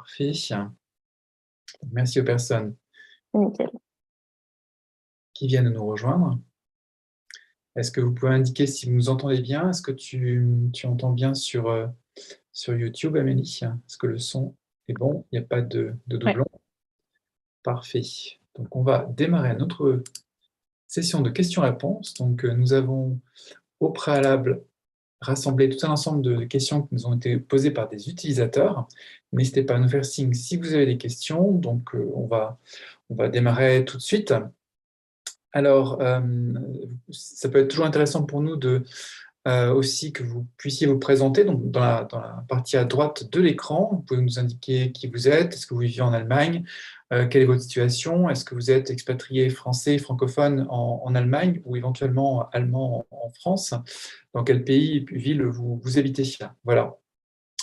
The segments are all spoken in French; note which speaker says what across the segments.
Speaker 1: Parfait. Merci aux personnes
Speaker 2: Nickel.
Speaker 1: qui viennent de nous rejoindre. Est-ce que vous pouvez indiquer si vous nous entendez bien? Est-ce que tu entends bien sur YouTube, Amélie? Est-ce que le son est bon? Il n'y a pas de
Speaker 2: Ouais.
Speaker 1: doublon? Parfait. Donc, on va démarrer notre session de questions-réponses. Donc, nous avons au préalable rassemblé tout un ensemble de questions qui nous ont été posées par des utilisateurs. N'hésitez pas à nous faire signe si vous avez des questions. Donc, on va démarrer tout de suite. Alors, ça peut être toujours intéressant pour nous aussi que vous puissiez vous présenter. Donc, dans la partie à droite de l'écran, vous pouvez nous indiquer qui vous êtes, est-ce que vous vivez en Allemagne, quelle est votre situation, est-ce que vous êtes expatrié français, francophone en Allemagne ou éventuellement allemand en France, dans quel pays et ville vous habitez. Voilà.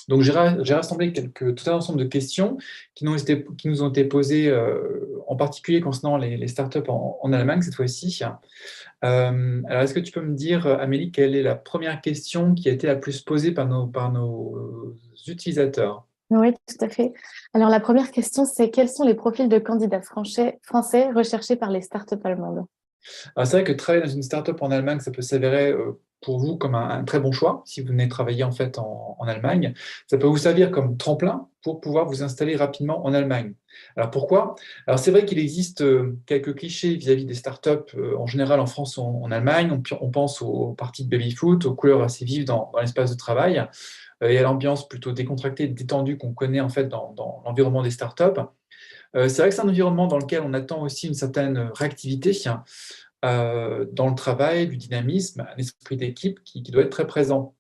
Speaker 1: Donc, j'ai rassemblé tout un ensemble de questions qui nous ont été posées, en particulier concernant les startups en Allemagne cette fois-ci. Alors, est-ce que tu peux me dire, Amélie, quelle est la première question qui a été la plus posée par nos utilisateurs?
Speaker 2: Oui, tout à fait. Alors, la première question, c'est quels sont les profils de candidats français recherchés par les startups allemandes?
Speaker 1: Alors, c'est vrai que travailler dans une startup en Allemagne, ça peut s'avérer pour vous comme un très bon choix si vous venez travailler en fait en Allemagne. Ça peut vous servir comme tremplin pour pouvoir vous installer rapidement en Allemagne. Alors pourquoi? Alors c'est vrai qu'il existe quelques clichés vis-à-vis des startups en général en France ou en Allemagne. On pense aux parties de baby-foot, aux couleurs assez vives dans l'espace de travail et à l'ambiance plutôt décontractée, détendue qu'on connaît en fait dans l'environnement des startups. C'est vrai que c'est un environnement dans lequel on attend aussi une certaine réactivité dans le travail, du dynamisme, un esprit d'équipe qui doit être très présent.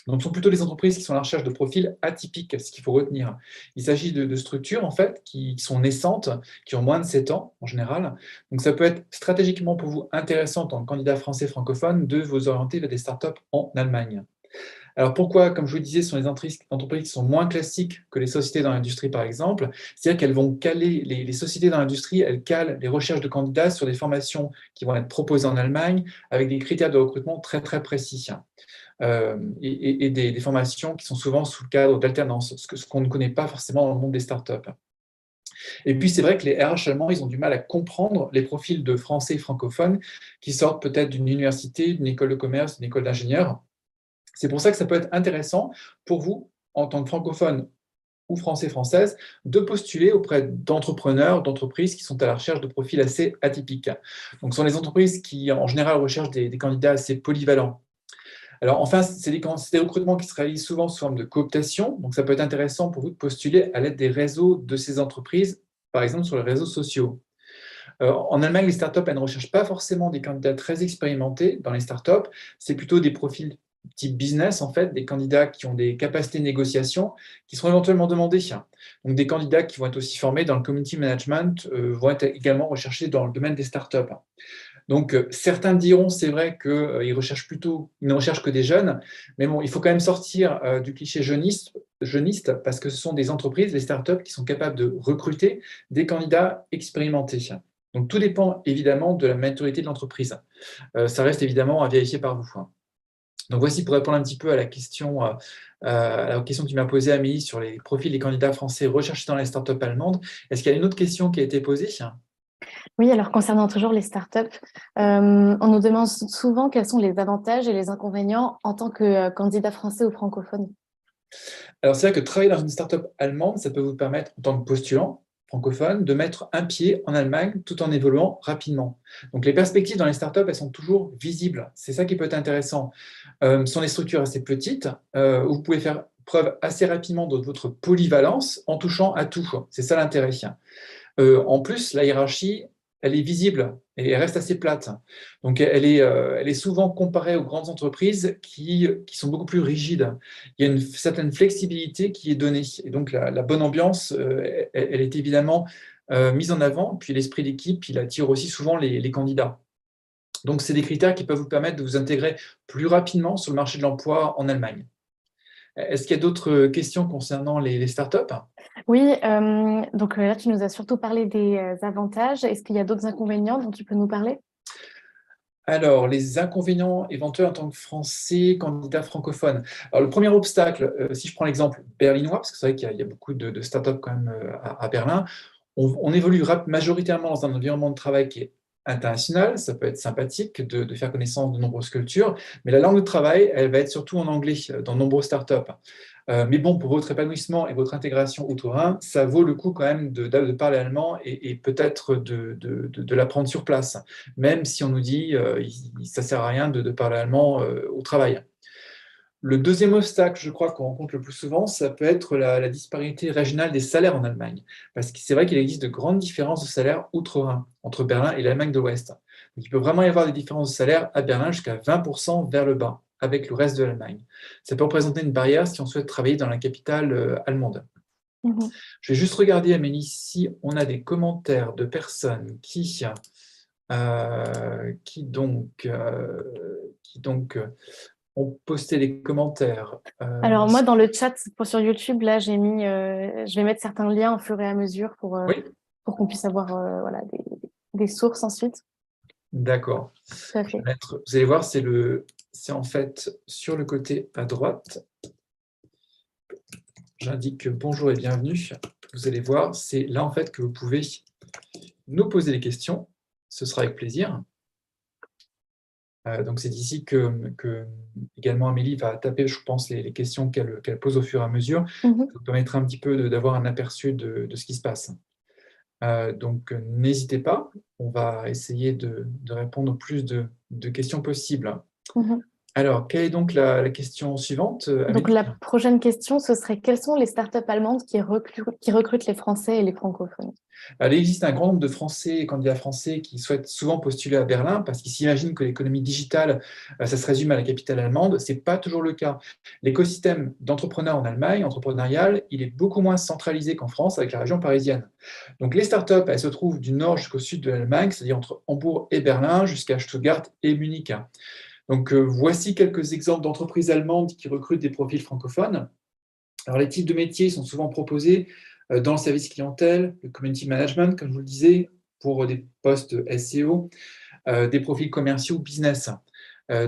Speaker 1: Donc, ce sont plutôt les entreprises qui sont à la recherche de profils atypiques, ce qu'il faut retenir. Il s'agit de structures, en fait, qui sont naissantes, qui ont moins de 7 ans, en général. Donc, ça peut être stratégiquement pour vous intéressant, en tant que candidat français francophone, de vous orienter vers des startups en Allemagne. Alors pourquoi? Comme je vous le disais, ce sont les entreprises qui sont moins classiques que les sociétés dans l'industrie, par exemple. C'est-à-dire qu'elles vont caler, les sociétés dans l'industrie, elles calent les recherches de candidats sur des formations qui vont être proposées en Allemagne avec des critères de recrutement très, très précis. Et des formations qui sont souvent sous le cadre d'alternance, ce qu'on ne connaît pas forcément dans le monde des startups. Et puis, c'est vrai que les RH allemands, ils ont du mal à comprendre les profils de français et francophones qui sortent peut-être d'une université, d'une école de commerce, d'une école d'ingénieur. C'est pour ça que ça peut être intéressant pour vous, en tant que francophone ou français-française, de postuler auprès d'entrepreneurs, d'entreprises qui sont à la recherche de profils assez atypiques. Donc, ce sont les entreprises qui, en général, recherchent des candidats assez polyvalents. Alors, enfin, c'est des recrutements qui se réalisent souvent sous forme de cooptation. Donc, ça peut être intéressant pour vous de postuler à l'aide des réseaux de ces entreprises, par exemple sur les réseaux sociaux. En Allemagne, les startups, elles ne recherchent pas forcément des candidats très expérimentés dans les startups. C'est plutôt des profils type business, en fait, des candidats qui ont des capacités de négociation qui seront éventuellement demandés. Donc, des candidats qui vont être aussi formés dans le community management vont être également recherchés dans le domaine des startups. Donc, certains diront, c'est vrai qu'ils ils ne recherchent que des jeunes, mais bon, il faut quand même sortir du cliché jeuniste parce que ce sont des entreprises, des startups qui sont capables de recruter des candidats expérimentés. Donc, tout dépend évidemment de la maturité de l'entreprise. Ça reste évidemment à vérifier par vous. Donc, voici pour répondre un petit peu à la question que tu m'as posée, Amélie, sur les profils des candidats français recherchés dans les startups allemandes. Est-ce qu'il y a une autre question qui a été posée?
Speaker 2: Oui, alors concernant toujours les startups, on nous demande souvent quels sont les avantages et les inconvénients en tant que candidat français ou francophone.
Speaker 1: Alors, c'est vrai que travailler dans une startup allemande, ça peut vous permettre, en tant que postulant francophone, de mettre un pied en Allemagne tout en évoluant rapidement. Donc, les perspectives dans les startups, elles sont toujours visibles. C'est ça qui peut être intéressant. Ce sont des structures assez petites où vous pouvez faire preuve assez rapidement de votre polyvalence en touchant à tout. C'est ça l'intérêt. En plus, la hiérarchie, elle est visible et elle reste assez plate. Donc, elle est souvent comparée aux grandes entreprises qui sont beaucoup plus rigides. Il y a une certaine flexibilité qui est donnée. Et donc, la bonne ambiance, elle est évidemment mise en avant. Puis, l'esprit d'équipe, il attire aussi souvent les candidats. Donc, c'est des critères qui peuvent vous permettre de vous intégrer plus rapidement sur le marché de l'emploi en Allemagne. Est-ce qu'il y a d'autres questions concernant les startups?
Speaker 2: Oui, donc là, tu nous as surtout parlé des avantages. Est-ce qu'il y a d'autres inconvénients dont tu peux nous parler?
Speaker 1: Alors, les inconvénients éventuels en tant que Français, candidat francophone. Alors, le premier obstacle, si je prends l'exemple berlinois, parce que c'est vrai qu'il y a beaucoup de startups quand même à Berlin, on évolue majoritairement dans un environnement de travail qui est international. Ça peut être sympathique de faire connaissance de nombreuses cultures, mais la langue de travail, elle va être surtout en anglais dans de nombreuses startups. Mais bon, pour votre épanouissement et votre intégration outre-Rhin, ça vaut le coup quand même de parler allemand et peut-être de l'apprendre sur place, même si on nous dit ça ne sert à rien de parler allemand au travail. Le deuxième obstacle, je crois, qu'on rencontre le plus souvent, ça peut être la disparité régionale des salaires en Allemagne. Parce que c'est vrai qu'il existe de grandes différences de salaire outre-Rhin, entre Berlin et l'Allemagne de l'Ouest. Donc, il peut vraiment y avoir des différences de salaire à Berlin jusqu'à 20% vers le bas, avec le reste de l'Allemagne. Ça peut représenter une barrière si on souhaite travailler dans la capitale allemande.
Speaker 2: Mhm.
Speaker 1: Je vais juste regarder, Amélie, si on a des commentaires de personnes qui ont posté des commentaires.
Speaker 2: Alors moi, dans le chat sur YouTube, là, je vais mettre certains liens au fur et à mesure
Speaker 1: Oui,
Speaker 2: pour qu'on puisse avoir voilà, des sources ensuite.
Speaker 1: d'accord.
Speaker 2: Tout à fait.
Speaker 1: Vous allez voir, c'est en fait sur le côté à droite. J'indique bonjour et bienvenue. Vous allez voir, c'est là en fait que vous pouvez nous poser des questions. Ce sera avec plaisir. Donc c'est ici que également Amélie va taper, je pense, les questions qu'elle pose au fur et à mesure.
Speaker 2: Mhm.
Speaker 1: Ça vous permettra un petit peu d'avoir un aperçu de ce qui se passe. Donc n'hésitez pas, on va essayer de répondre au plus de questions possibles.
Speaker 2: Mhm.
Speaker 1: Alors, quelle est donc la question suivante,
Speaker 2: Donc
Speaker 1: Amélie?
Speaker 2: la prochaine question, ce serait quelles sont les startups allemandes qui recrutent les Français et les francophones?
Speaker 1: Il existe un grand nombre de Français, candidats français, qui souhaitent souvent postuler à Berlin parce qu'ils s'imaginent que l'économie digitale, ça se résume à la capitale allemande. Ce n'est pas toujours le cas. L'écosystème d'entrepreneurs en Allemagne, entrepreneurial, il est beaucoup moins centralisé qu'en France avec la région parisienne. Donc les startups, elles se trouvent du nord jusqu'au sud de l'Allemagne, c'est-à-dire entre Hambourg et Berlin, jusqu'à Stuttgart et Munich. Donc voici quelques exemples d'entreprises allemandes qui recrutent des profils francophones. Alors, les types de métiers sont souvent proposés dans le service clientèle, le community management, comme je vous le disais, pour des postes SEO, des profils commerciaux, business.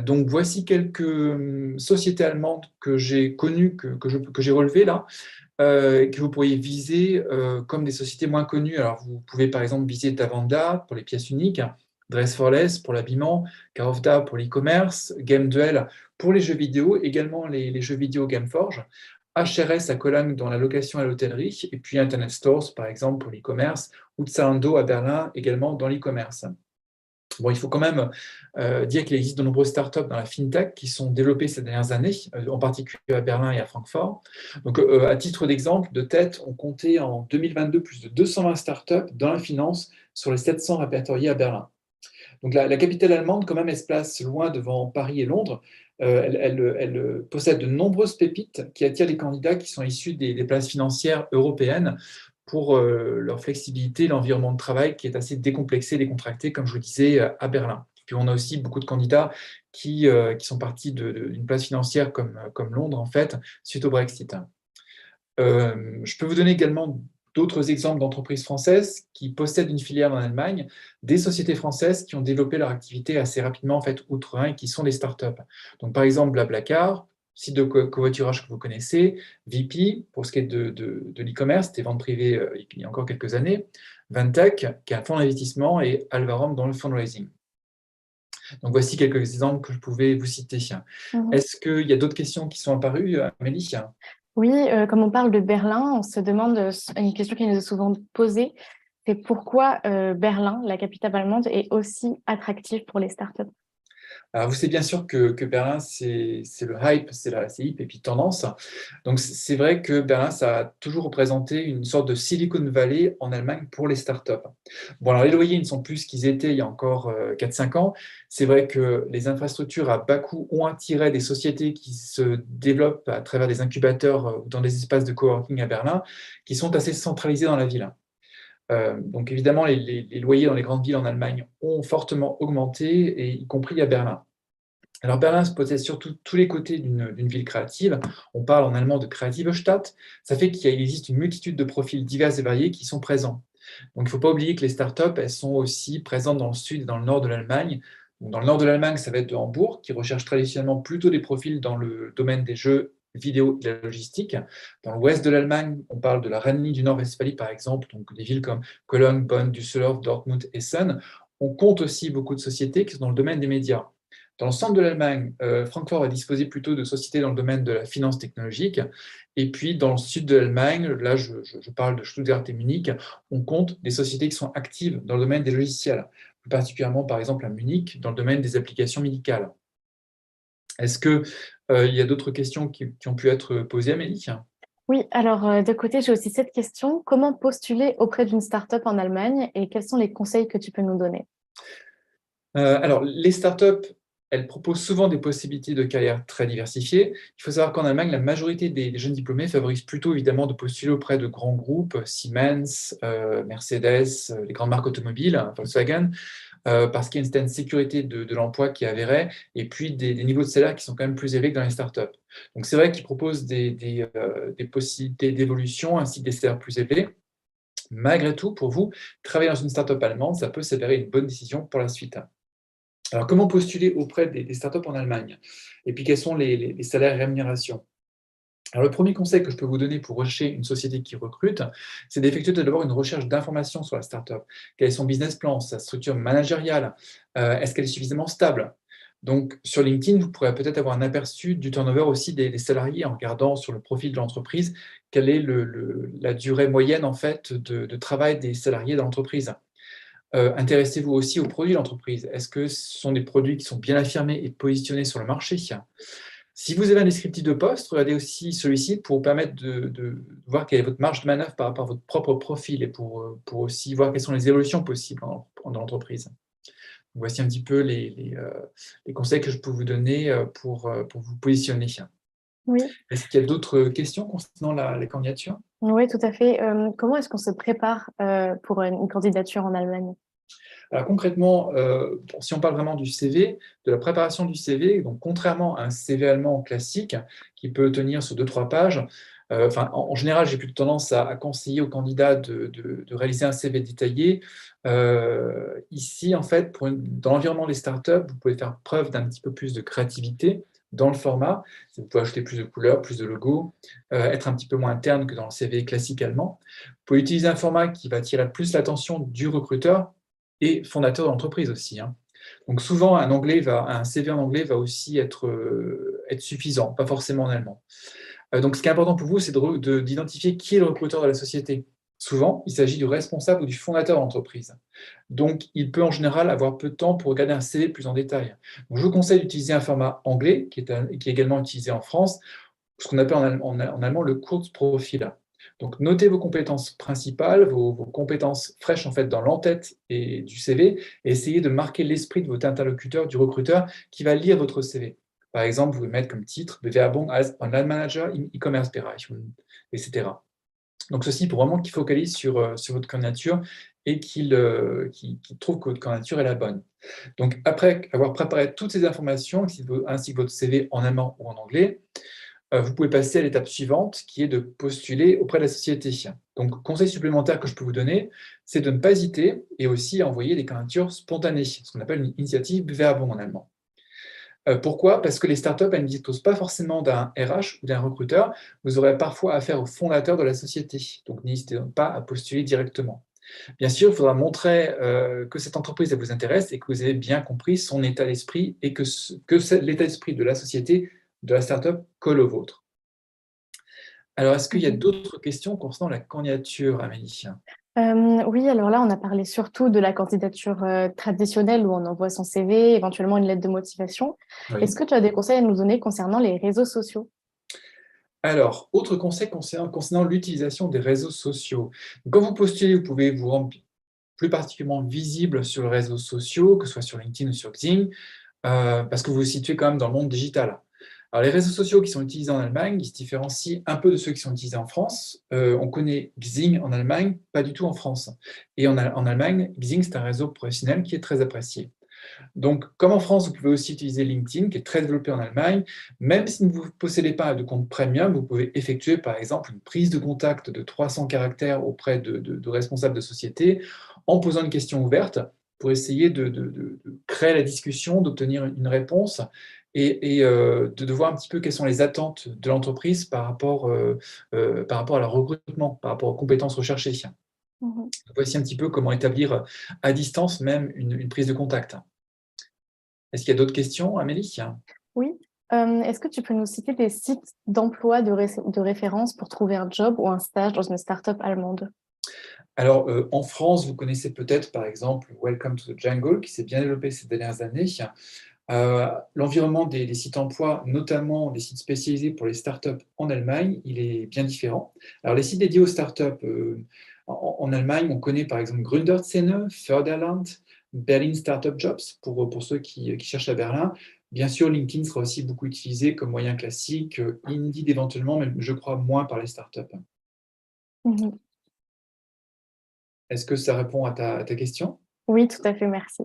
Speaker 1: Donc, voici quelques sociétés allemandes que j'ai connues, que j'ai relevées là, que vous pourriez viser comme des sociétés moins connues. Alors, vous pouvez par exemple viser Davanda pour les pièces uniques, Dress for Less pour l'habillement, Kaufda pour l'e-commerce, Game Duel pour les jeux vidéo, également les jeux vidéo Gameforge, HRS à Cologne dans la location et l'hôtellerie, et puis Internet Stores par exemple pour l'e-commerce, ou Zalando à Berlin également dans l'e-commerce. Bon, il faut quand même dire qu'il existe de nombreuses startups dans la fintech qui sont développées ces dernières années, en particulier à Berlin et à Francfort. Donc, à titre d'exemple, de tête, on comptait en 2022 plus de 220 startups dans la finance sur les 700 répertoriés à Berlin. Donc, la capitale allemande, quand même, elle se place loin devant Paris et Londres. Elle possède de nombreuses pépites qui attirent les candidats qui sont issus des places financières européennes pour leur flexibilité, l'environnement de travail qui est assez décomplexé, décontracté, comme je vous disais, à Berlin. Puis on a aussi beaucoup de candidats qui sont partis d'une place financière comme Londres, en fait, suite au Brexit. Je peux vous donner également d'autres exemples d'entreprises françaises qui possèdent une filiale en Allemagne, des sociétés françaises qui ont développé leur activité assez rapidement en fait outre-Rhin et qui sont des startups. Donc par exemple Blablacar, site de covoiturage que vous connaissez, VP pour ce qui est de l'e-commerce, des ventes privées il y a encore quelques années, Ventec qui est un fonds d'investissement et Alvarom dans le fundraising. Donc voici quelques exemples que je pouvais vous citer.
Speaker 2: Mhm.
Speaker 1: Est-ce qu'il y a d'autres questions qui sont apparues, Amélie?
Speaker 2: Oui, comme on parle de Berlin, on se demande une question qui nous est souvent posée, c'est pourquoi Berlin, la capitale allemande, est aussi attractive pour les startups.
Speaker 1: Alors, vous savez bien sûr que Berlin, c'est le hype, c'est hype et puis tendance. Donc, c'est vrai que Berlin, ça a toujours représenté une sorte de Silicon Valley en Allemagne pour les startups. Bon, alors les loyers ne sont plus ce qu'ils étaient il y a encore 4-5 ans. C'est vrai que les infrastructures à bas coût ont attiré des sociétés qui se développent à travers des incubateurs ou dans des espaces de coworking à Berlin, qui sont assez centralisés dans la ville. Donc évidemment, les loyers dans les grandes villes en Allemagne ont fortement augmenté, et y compris à Berlin. Alors Berlin se possède surtout tous les côtés d'une ville créative. On parle en allemand de Kreative Stadt. Ça fait qu'il existe une multitude de profils divers et variés qui sont présents. Donc il ne faut pas oublier que les startups, elles sont aussi présentes dans le sud et dans le nord de l'Allemagne, Dans le nord de l'Allemagne, ça va être de Hambourg, qui recherche traditionnellement plutôt des profils dans le domaine des jeux vidéo et de la logistique. Dans l'ouest de l'Allemagne, on parle de la Rhénanie du Nord-Westphalie, par exemple, donc des villes comme Cologne, Bonn, Düsseldorf, Dortmund, Essen. On compte aussi beaucoup de sociétés qui sont dans le domaine des médias. Dans le centre de l'Allemagne, Francfort va disposer plutôt de sociétés dans le domaine de la finance technologique. Et puis, dans le sud de l'Allemagne, là, je parle de Stuttgart et Munich, on compte des sociétés qui sont actives dans le domaine des logiciels, plus particulièrement, par exemple, à Munich, dans le domaine des applications médicales. Est-ce qu'il y a d'autres questions qui ont pu être posées, Amélie?
Speaker 2: Oui, alors de côté, j'ai aussi cette question. Comment postuler auprès d'une start-up en Allemagne et quels sont les conseils que tu peux nous donner?
Speaker 1: Alors, les startups, elles proposent souvent des possibilités de carrière très diversifiées. Il faut savoir qu'en Allemagne, la majorité des jeunes diplômés favorisent plutôt évidemment de postuler auprès de grands groupes, Siemens, Mercedes, les grandes marques automobiles, Volkswagen, parce qu'il y a une certaine sécurité de l'emploi qui est avérée, et puis des niveaux de salaire qui sont quand même plus élevés que dans les startups. Donc c'est vrai qu'ils proposent des possibilités d'évolution ainsi que des salaires plus élevés. Malgré tout, pour vous, travailler dans une startup allemande, ça peut s'avérer une bonne décision pour la suite. Alors, comment postuler auprès des startups en Allemagne? Et puis, quels sont les salaires et rémunérations? Alors, le premier conseil que je peux vous donner pour rechercher une société qui recrute, c'est d'effectuer tout d'abord une recherche d'informations sur la startup. Quel est son business plan, sa structure managériale? Est-ce qu'elle est suffisamment stable? Donc, sur LinkedIn, vous pourrez peut-être avoir un aperçu du turnover aussi des salariés en regardant sur le profil de l'entreprise quelle est la durée moyenne en fait de travail des salariés dans l'entreprise. Intéressez-vous aussi aux produits de l'entreprise. Est-ce que ce sont des produits qui sont bien affirmés et positionnés sur le marché? Si vous avez un descriptif de poste, regardez aussi celui-ci pour vous permettre de voir quelle est votre marge de manœuvre par rapport à votre propre profil et pour aussi voir quelles sont les évolutions possibles dans l'entreprise. Voici un petit peu les conseils que je peux vous donner pour vous positionner.
Speaker 2: Oui,
Speaker 1: Est-ce qu'il y a d'autres questions concernant la candidature?
Speaker 2: oui, tout à fait. Comment est-ce qu'on se prépare pour une candidature en Allemagne?
Speaker 1: Alors concrètement, si on parle vraiment du CV, de la préparation du CV, donc contrairement à un CV allemand classique qui peut tenir sur 2-3 pages, enfin, en général, j'ai plutôt tendance à conseiller aux candidats de réaliser un CV détaillé. Ici, en fait, dans l'environnement des startups, vous pouvez faire preuve d'un petit peu plus de créativité dans le format. Vous pouvez ajouter plus de couleurs, plus de logos, être un petit peu moins interne que dans le CV classique allemand. Vous pouvez utiliser un format qui va attirer plus l'attention du recruteur et fondateur de l'entreprise aussi, hein. Donc souvent, un CV en anglais va aussi être suffisant, pas forcément en allemand. Donc ce qui est important pour vous, c'est d'identifier qui est le recruteur de la société. Souvent, il s'agit du responsable ou du fondateur de l'entreprise. Donc, il peut en général avoir peu de temps pour regarder un CV plus en détail. Donc, je vous conseille d'utiliser un format anglais, qui est également utilisé en France, ce qu'on appelle en allemand le Kurzprofil. Donc, notez vos compétences principales, vos compétences fraîches en fait dans l'entête et du CV, et essayez de marquer l'esprit de votre interlocuteur, du recruteur, qui va lire votre CV. Par exemple, vous pouvez mettre comme titre Bewerbung als Online-Manager im E-Commerce-Bereich, etc. Donc, ceci pour vraiment qu'il focalise sur votre candidature et qu'il trouve que votre candidature est la bonne. Donc, après avoir préparé toutes ces informations, ainsi que votre CV en allemand ou en anglais, vous pouvez passer à l'étape suivante, qui est de postuler auprès de la société. Donc, conseil supplémentaire que je peux vous donner, c'est de ne pas hésiter et aussi envoyer des candidatures spontanées, ce qu'on appelle une initiative Bewerbung en allemand. Pourquoi? Parce que les startups, elles ne disposent pas forcément d'un RH ou d'un recruteur. Vous aurez parfois affaire au fondateur de la société. Donc, n'hésitez pas à postuler directement. Bien sûr, il faudra montrer que cette entreprise elle vous intéresse et que vous avez bien compris son état d'esprit et que l'état d'esprit de la société, de la startup, colle au vôtre. Alors, est-ce qu'il y a
Speaker 2: Mhm.
Speaker 1: d'autres questions concernant la candidature, Amélie?
Speaker 2: Oui, alors là, on a parlé surtout de la candidature traditionnelle où on envoie son CV, éventuellement une lettre de motivation. Est-ce
Speaker 1: Oui.
Speaker 2: que tu as des conseils à nous donner concernant les réseaux sociaux?
Speaker 1: Alors, autre conseil concernant l'utilisation des réseaux sociaux. Quand vous postulez, vous pouvez vous rendre plus particulièrement visible sur les réseaux sociaux, que ce soit sur LinkedIn ou sur Xing, parce que vous vous situez quand même dans le monde digital. Alors, les réseaux sociaux qui sont utilisés en Allemagne, ils se différencient un peu de ceux qui sont utilisés en France. On connaît Xing en Allemagne, pas du tout en France. Et en Allemagne, Xing, c'est un réseau professionnel qui est très apprécié. Donc, comme en France, vous pouvez aussi utiliser LinkedIn, qui est très développé en Allemagne. Même si vous ne possédez pas de compte premium, vous pouvez effectuer, par exemple, une prise de contact de 300 caractères auprès de responsables de société en posant une question ouverte pour essayer de créer la discussion, d'obtenir une réponse et de voir un petit peu quelles sont les attentes de l'entreprise par rapport à leur recrutement, par rapport aux compétences recherchées.
Speaker 2: Mhm.
Speaker 1: Voici un petit peu comment établir à distance même une prise de contact. Est-ce qu'il y a d'autres questions, Amélie?
Speaker 2: Oui. Est-ce que tu peux nous citer des sites d'emploi de référence pour trouver un job ou un stage dans une start-up allemande?
Speaker 1: Alors, en France, vous connaissez peut-être, par exemple, Welcome to the Jungle, qui s'est bien développé ces dernières années. L'environnement des sites emploi, notamment des sites spécialisés pour les startups en Allemagne, il est bien différent. Alors, les sites dédiés aux startups en Allemagne, on connaît par exemple Gründerszene, Förderland, Berlin Startup Jobs, pour ceux qui cherchent à Berlin. Bien sûr, LinkedIn sera aussi beaucoup utilisé comme moyen classique, Indeed éventuellement, mais je crois moins par les startups.
Speaker 2: Mhm.
Speaker 1: Est-ce que ça répond à ta question?
Speaker 2: Oui, tout à fait, merci.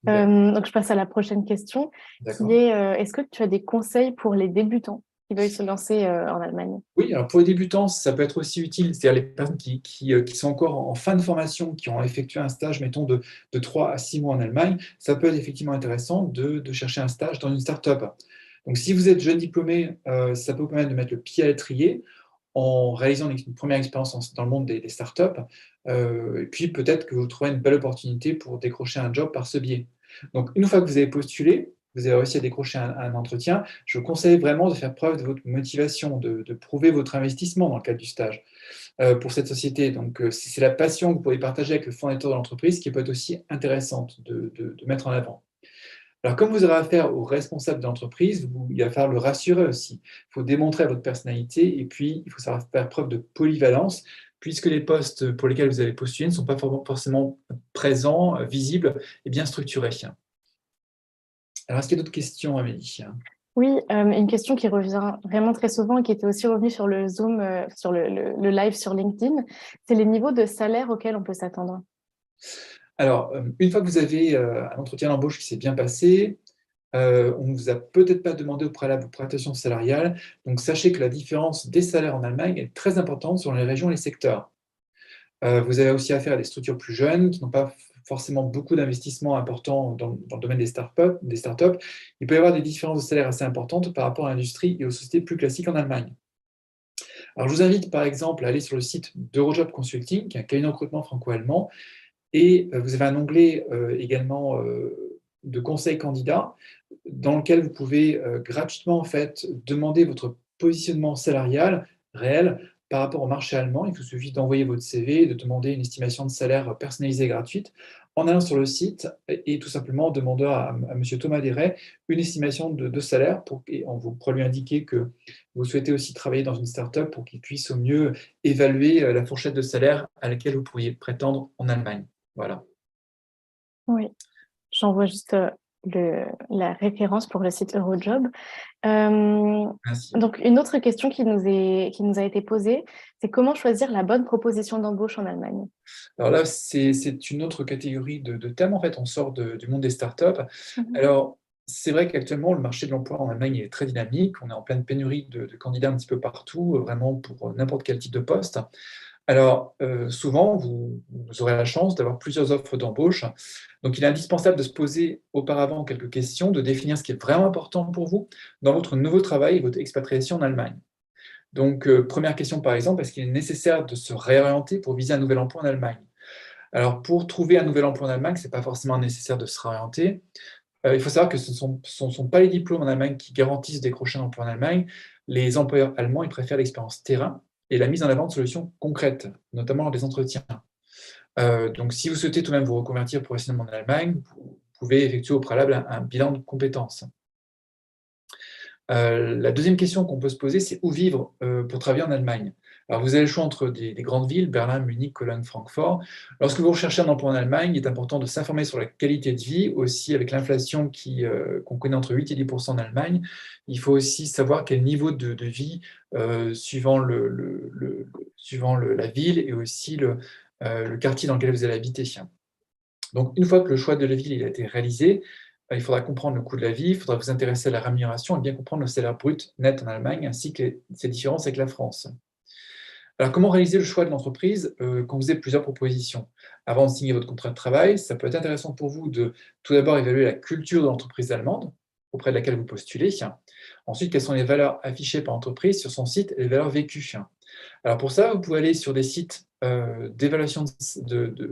Speaker 2: Donc, je passe à la prochaine question, qui
Speaker 1: D'accord.
Speaker 2: est, est-ce que tu as des conseils pour les débutants qui veulent se lancer en Allemagne?
Speaker 1: Oui, alors pour les débutants, ça peut être aussi utile, c'est-à-dire les personnes qui sont encore en fin de formation, qui ont effectué un stage, mettons, de 3 à 6 mois en Allemagne, ça peut être effectivement intéressant de chercher un stage dans une start-up. Donc, si vous êtes jeune diplômé, ça peut vous permettre de mettre le pied à l'étrier en réalisant une première expérience dans le monde des startups. Et puis, peut-être que vous trouverez une belle opportunité pour décrocher un job par ce biais. Donc, une fois que vous avez postulé, vous avez réussi à décrocher un entretien, je vous conseille vraiment de faire preuve de votre motivation, de prouver votre investissement dans le cadre du stage pour cette société. Donc, c'est la passion que vous pouvez partager avec le fondateur de l'entreprise qui peut être aussi intéressante de mettre en avant. Alors, comme vous aurez affaire au responsable de l'entreprise, il va falloir le rassurer aussi. Il faut démontrer votre personnalité et puis il faut savoir faire preuve de polyvalence, puisque les postes pour lesquels vous avez postulé ne sont pas forcément présents, visibles et bien structurés. Alors, est-ce qu'il y a d'autres questions, Amélie?
Speaker 2: Oui, une question qui revient vraiment très souvent et qui était aussi revenue sur le Zoom, sur le live sur LinkedIn, c'est les niveaux de salaire auxquels on peut s'attendre.
Speaker 1: Alors, une fois que vous avez un entretien d'embauche qui s'est bien passé, on ne vous a peut-être pas demandé au préalable vos prestations salariales. Donc, sachez que la différence des salaires en Allemagne est très importante selon les régions et les secteurs. Vous avez aussi affaire à des structures plus jeunes qui n'ont pas forcément beaucoup d'investissements importants dans le domaine des startups. Il peut y avoir des différences de salaire assez importantes par rapport à l'industrie et aux sociétés plus classiques en Allemagne. Alors, je vous invite par exemple à aller sur le site d'Eurojob Consulting, qui est un cabinet de recrutement franco-allemand, et vous avez un onglet également de conseil candidat dans lequel vous pouvez gratuitement en fait, demander votre positionnement salarial réel par rapport au marché allemand. Il vous suffit d'envoyer votre CV et de demander une estimation de salaire personnalisée et gratuite en allant sur le site et tout simplement en demandant à M. Thomas Desray une estimation de salaire et on vous pourrez lui indiquer que vous souhaitez aussi travailler dans une start-up pour qu'il puisse au mieux évaluer la fourchette de salaire à laquelle vous pourriez prétendre en Allemagne. Voilà.
Speaker 2: Oui, j'envoie juste la référence pour le site Eurojob. Euh,
Speaker 1: Merci.
Speaker 2: donc, une autre question qui nous a été posée, c'est comment choisir la bonne proposition d'embauche en Allemagne?
Speaker 1: Alors là, c'est une autre catégorie de thèmes. En fait, on sort du monde des startups.
Speaker 2: Mhm.
Speaker 1: Alors, c'est vrai qu'actuellement, le marché de l'emploi en Allemagne est très dynamique. On est en pleine pénurie de candidats un petit peu partout, vraiment pour n'importe quel type de poste. Alors, souvent, vous aurez la chance d'avoir plusieurs offres d'embauche. Donc, il est indispensable de se poser auparavant quelques questions, de définir ce qui est vraiment important pour vous dans votre nouveau travail et votre expatriation en Allemagne. Donc, première question par exemple, est-ce qu'il est nécessaire de se réorienter pour viser un nouvel emploi en Allemagne? Alors, pour trouver un nouvel emploi en Allemagne, ce n'est pas forcément nécessaire de se réorienter. Il faut savoir que ce ne sont pas les diplômes en Allemagne qui garantissent décrocher un emploi en Allemagne. Les employeurs allemands, ils préfèrent l'expérience terrain et la mise en avant de solutions concrètes, notamment lors des entretiens. Donc, si vous souhaitez tout de même vous reconvertir professionnellement en Allemagne, vous pouvez effectuer au préalable un bilan de compétences. La deuxième question qu'on peut se poser, c'est où vivre pour travailler en Allemagne? Alors, vous avez le choix entre des grandes villes, Berlin, Munich, Cologne, Francfort. Lorsque vous recherchez un emploi en Allemagne, il est important de s'informer sur la qualité de vie, aussi avec l'inflation qu'on connaît entre 8 et 10% en Allemagne. Il faut aussi savoir quel niveau de vie, suivant la ville et aussi le quartier dans lequel vous allez habiter. Donc, une fois que le choix de la ville il a été réalisé, il faudra comprendre le coût de la vie, il faudra vous intéresser à la rémunération et bien comprendre le salaire brut net en Allemagne, ainsi que ses différences avec la France. Alors, comment réaliser le choix de l'entreprise quand vous avez plusieurs propositions? Avant de signer votre contrat de travail, ça peut être intéressant pour vous de tout d'abord évaluer la culture de l'entreprise allemande auprès de laquelle vous postulez. Ensuite, quelles sont les valeurs affichées par l'entreprise sur son site et les valeurs vécues. Alors pour ça, vous pouvez aller sur des sites d'évaluation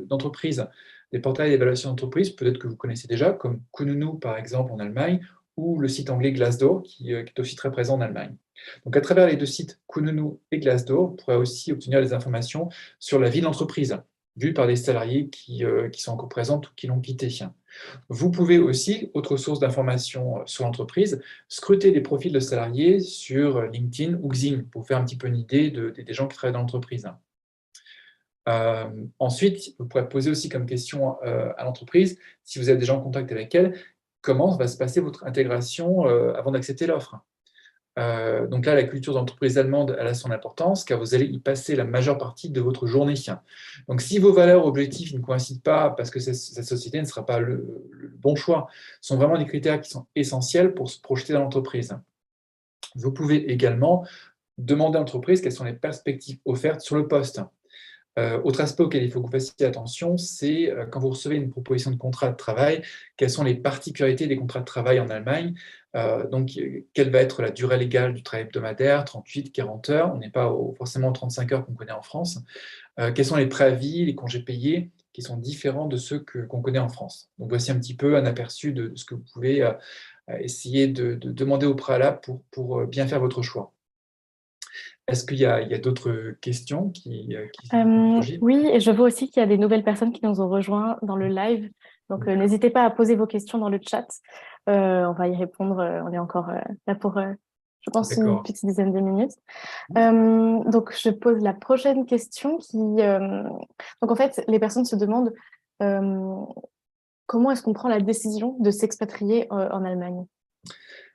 Speaker 1: d'entreprise, des portails d'évaluation d'entreprise, peut-être que vous connaissez déjà, comme Kununu par exemple en Allemagne, ou le site anglais Glassdoor, qui est aussi très présent en Allemagne. Donc à travers les deux sites Kununu et Glassdoor, vous pourrez aussi obtenir des informations sur la vie de l'entreprise, vues par des salariés qui sont encore présents ou qui l'ont quitté. Vous pouvez aussi, autre source d'information sur l'entreprise, scruter des profils de salariés sur LinkedIn ou Xing pour faire un petit peu une idée des gens qui travaillent dans l'entreprise. Ensuite, vous pourrez poser aussi comme question à l'entreprise, si vous êtes déjà en contact avec elle, comment va se passer votre intégration avant d'accepter l'offre. Donc là, la culture d'entreprise allemande, elle a son importance, car vous allez y passer la majeure partie de votre journée. Donc si vos valeurs objectifs ne coïncident pas, parce que cette société ne sera pas le bon choix, ce sont vraiment des critères qui sont essentiels pour se projeter dans l'entreprise. Vous pouvez également demander à l'entreprise quelles sont les perspectives offertes sur le poste. Autre aspect auquel il faut que vous fassiez attention, c'est quand vous recevez une proposition de contrat de travail, quelles sont les particularités des contrats de travail en Allemagne. Donc, quelle va être la durée légale du travail hebdomadaire, 38, 40 heures, on n'est pas forcément aux 35 heures qu'on connaît en France. Quels sont les préavis, les congés payés, qui sont différents de ceux qu'on connaît en France. Donc, voici un petit peu un aperçu de ce que vous pouvez essayer de demander au préalable pour bien faire votre choix. Est-ce qu'il y a d'autres questions qui surgissent?
Speaker 2: Oui, et je vois aussi qu'il y a des nouvelles personnes qui nous ont rejoints dans le live. Donc, n'hésitez pas à poser vos questions dans le chat. On va y répondre. On est encore là pour, je pense, une petite dizaine de minutes. Donc, je pose la prochaine question donc, en fait, les personnes se demandent comment est-ce qu'on prend la décision de s'expatrier en Allemagne?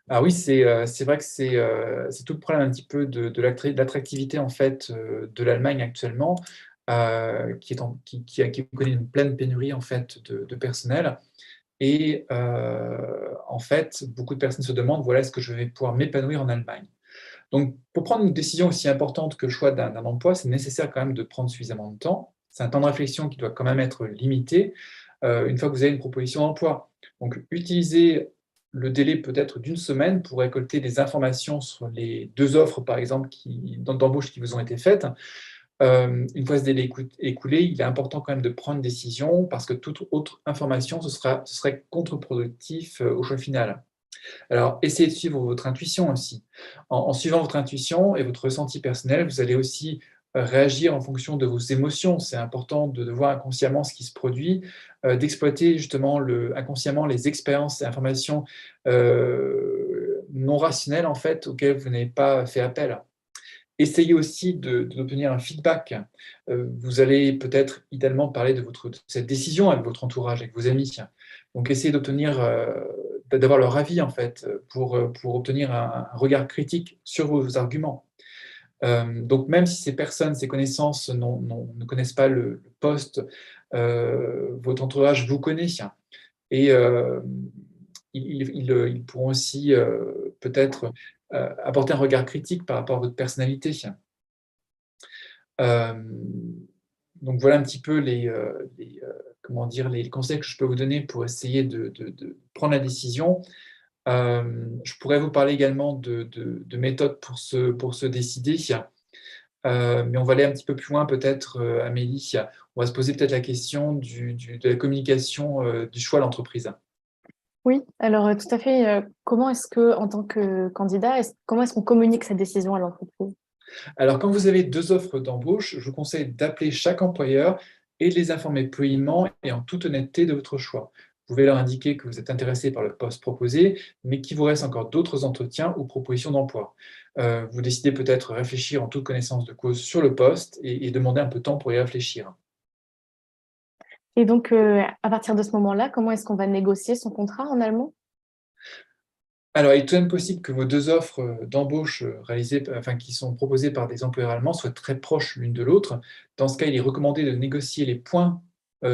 Speaker 1: Ah oui, c'est vrai que c'est tout le problème un petit peu de l'attractivité en fait de l'Allemagne actuellement, qui connaît une pleine pénurie en fait de personnel. Et en fait, beaucoup de personnes se demandent, voilà, est-ce que je vais pouvoir m'épanouir en Allemagne? Donc, pour prendre une décision aussi importante que le choix d'un emploi, c'est nécessaire quand même de prendre suffisamment de temps. C'est un temps de réflexion qui doit quand même être limité une fois que vous avez une proposition d'emploi. Donc, utilisez le délai peut-être d'une semaine pour récolter des informations sur les deux offres, par exemple, d'embauche qui vous ont été faites. Une fois ce délai écoulé, il est important quand même de prendre une décision parce que toute autre information, ce serait contre-productif au choix final. Alors, essayez de suivre votre intuition aussi. En suivant votre intuition et votre ressenti personnel, vous allez aussi réagir en fonction de vos émotions. C'est important de voir inconsciemment ce qui se produit, d'exploiter justement inconsciemment les expériences et informations non rationnelles en fait, auxquelles vous n'avez pas fait appel. Essayez aussi d'obtenir un feedback. Vous allez peut-être idéalement parler de cette décision avec votre entourage, avec vos amis. Donc, essayez d'avoir leur avis, en fait, pour obtenir un regard critique sur vos arguments. Donc, même si ces personnes, ces connaissances ne connaissent pas le poste, votre entourage vous connaît. Et ils pourront aussi peut-être apporter un regard critique par rapport à votre personnalité. Donc voilà un petit peu comment dire, les conseils que je peux vous donner pour essayer de prendre la décision. Je pourrais vous parler également de méthodes pour se décider, mais on va aller un petit peu plus loin peut-être, Amélie. On va se poser peut-être la question de la communication du choix de l'entreprise.
Speaker 2: Oui, alors tout à fait. Comment est-ce que, en tant que candidat, comment est-ce qu'on communique cette décision à l'entreprise?
Speaker 1: Alors, quand vous avez deux offres d'embauche, je vous conseille d'appeler chaque employeur et de les informer poliment et en toute honnêteté de votre choix. Vous pouvez leur indiquer que vous êtes intéressé par le poste proposé, mais qu'il vous reste encore d'autres entretiens ou propositions d'emploi. Vous décidez peut-être réfléchir en toute connaissance de cause sur le poste et demander un peu de temps pour y réfléchir.
Speaker 2: Et donc, à partir de ce moment-là, comment est-ce qu'on va négocier son contrat en allemand?
Speaker 1: Alors, il est tout de même possible que vos deux offres d'embauche qui sont proposées par des employeurs allemands soient très proches l'une de l'autre. Dans ce cas, il est recommandé de négocier les points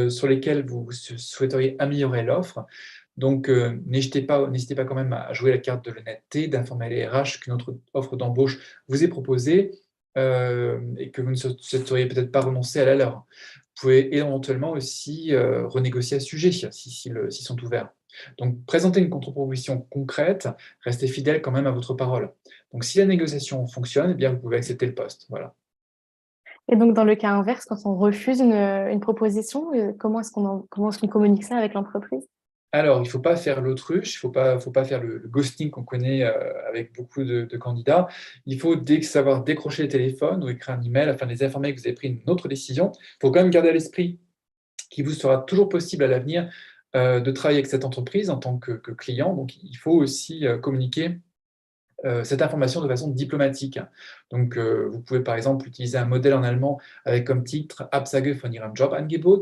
Speaker 1: sur lesquels vous souhaiteriez améliorer l'offre. Donc, n'hésitez pas quand même à jouer la carte de l'honnêteté, d'informer les RH qu'une autre offre d'embauche vous est proposée et que vous ne souhaiteriez peut-être pas renoncer à la leur. Vous pouvez éventuellement aussi renégocier à ce sujet s'ils sont ouverts. Donc, présenter une contre-proposition concrète, restez fidèle quand même à votre parole. Donc, si la négociation fonctionne, eh bien, vous pouvez accepter le poste. Voilà.
Speaker 2: Et donc, dans le cas inverse, quand on refuse une proposition, comment est-ce qu'on communique ça avec l'entreprise?
Speaker 1: Alors, il ne faut pas faire l'autruche, il ne faut pas faire le ghosting qu'on connaît avec beaucoup de candidats. Il faut savoir décrocher le téléphone ou écrire un email afin de les informer que vous avez pris une autre décision. Il faut quand même garder à l'esprit qu'il vous sera toujours possible à l'avenir de travailler avec cette entreprise en tant que client. Donc, il faut aussi communiquer cette information de façon diplomatique. Donc, vous pouvez par exemple utiliser un modèle en allemand avec comme titre Absage von Ihrem Jobangebot.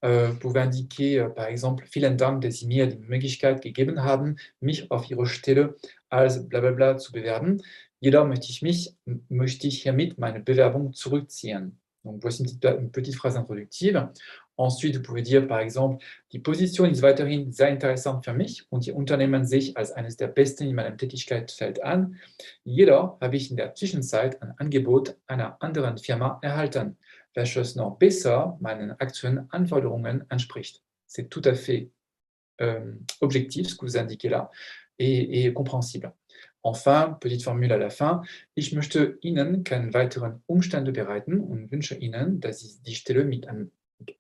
Speaker 1: Vous pouvez indiquer par exemple Vielen Dank, dass Sie mir die Möglichkeit gegeben haben, mich auf Ihre Stelle als blablabla zu bewerben. Jedoch möchte ich hiermit meine Bewerbung zurückziehen. Donc, voici une petite phrase introductive. Ensuite, vous pouvez dire par exemple, die Position ist weiterhin sehr interessant für mich und die Unternehmen sich als eines der besten in meinem Tätigkeitsfeld an. Jedoch habe ich in der Zwischenzeit ein Angebot einer anderen Firma erhalten, welches noch besser meinen aktuellen Anforderungen entspricht. C'est tout à fait objectif, ce que vous indiquez là, et compréhensible. Enfin, petite formule à la fin, ich möchte Ihnen keine weiteren Umstände bereiten und wünsche Ihnen, dass Sie die Stelle mit einem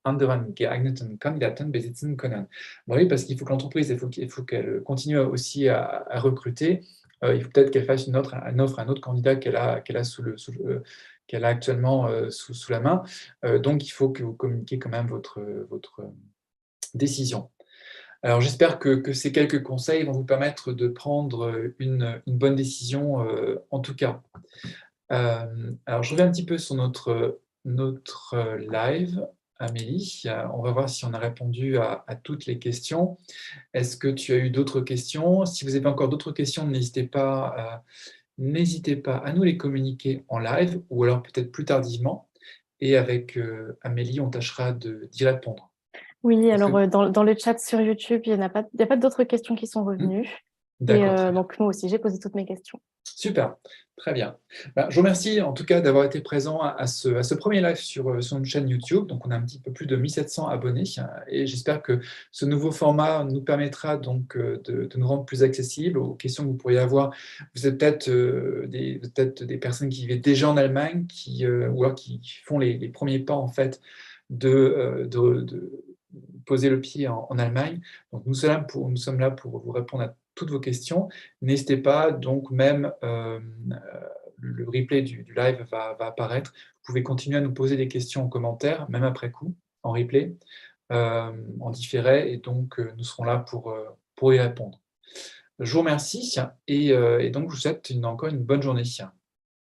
Speaker 1: anderen geeigneten Kandidaten besitzen können. Oui, parce qu'il faut que l'entreprise, il faut qu'elle continue aussi à recruter. Il faut peut-être qu'elle fasse une offre à un autre candidat qu'elle a qu'elle a actuellement sous la main. Donc, il faut que vous communiquiez quand même votre décision. Alors, j'espère que ces quelques conseils vont vous permettre de prendre une bonne décision, en tout cas. Alors, je reviens un petit peu sur notre live, Amélie. On va voir si on a répondu à toutes les questions. Est-ce que tu as eu d'autres questions? Si vous avez encore d'autres questions, n'hésitez pas à nous les communiquer en live ou alors peut-être plus tardivement. Et avec Amélie, on tâchera d'y répondre.
Speaker 2: Oui, alors dans le chat sur YouTube, il n'y a pas d'autres questions qui sont revenues. Et
Speaker 1: D'accord.
Speaker 2: donc, moi aussi, j'ai posé toutes mes questions.
Speaker 1: Super, très bien. Je vous remercie en tout cas d'avoir été présent à ce premier live sur notre chaîne YouTube. Donc, on a un petit peu plus de 1700 abonnés et j'espère que ce nouveau format nous permettra donc de nous rendre plus accessibles aux questions que vous pourriez avoir. Vous êtes peut-être des personnes qui vivent déjà en Allemagne ou alors qui font les premiers pas en fait de poser le pied en Allemagne. Donc, nous sommes là pour vous répondre à toutes vos questions. N'hésitez pas, donc même le replay du live va apparaître. Vous pouvez continuer à nous poser des questions en commentaire, même après coup, en replay, en différé, et donc nous serons là pour y répondre. Je vous remercie et donc je vous souhaite encore une bonne journée.